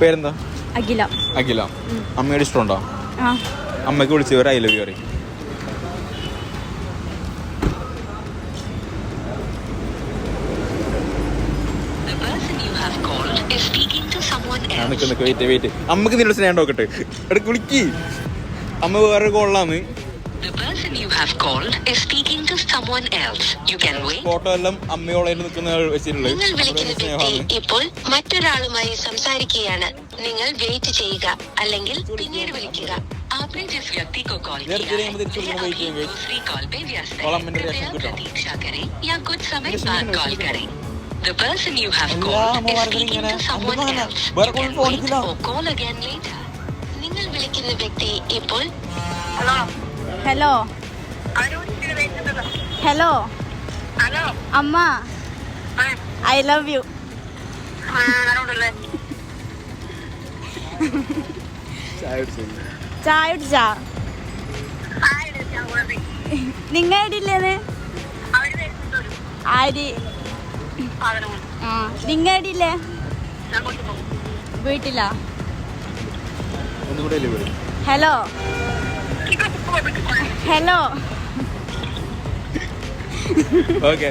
പേരെന്താ? അഖില. അഖില. അമ്മയുടെ ഇഷ്ടമുണ്ടോ? അമ്മയ്ക്ക് വിളിച്ച് ഒരു ഐ ലവ് യു പറയും. വെയിറ്റ് അമ്മക്ക് നിന്റെ സ്നേഹം നോക്കട്ടെ. ഇടയ്ക്ക് വിളിക്ക്. അമ്മ വേറെ കോളിലാന്ന്. ഫോട്ടോ എല്ലാം അമ്മയോളായിട്ട് നിൽക്കുന്ന വെച്ചിട്ടുള്ളത്. ഇപ്പോൾ മറ്റൊരാളുമായി സംസാരിക്കുകയാണ്. നിങ്ങൾ വെയിറ്റ് ചെയ്യുക അല്ലെങ്കിൽ പിന്നീട് വിളിക്കുക. The person you have called is speaking to someone else. You can wait or call again later. നിങ്ങൾ വിളിക്കുന്ന വ്യക്തി ഇപ്പോൾ ഹലോ ഹലോ അമ്മ ഐ ലവ് യു. ചായ കുടിച്ചാ? നിങ്ങൾ എവിടെയില്ലേന്ന്? ആര്? നിങ്ങൾ എവിടെയില്ലേ? വീട്ടിലാ? Hello hello. ഓക്കെ.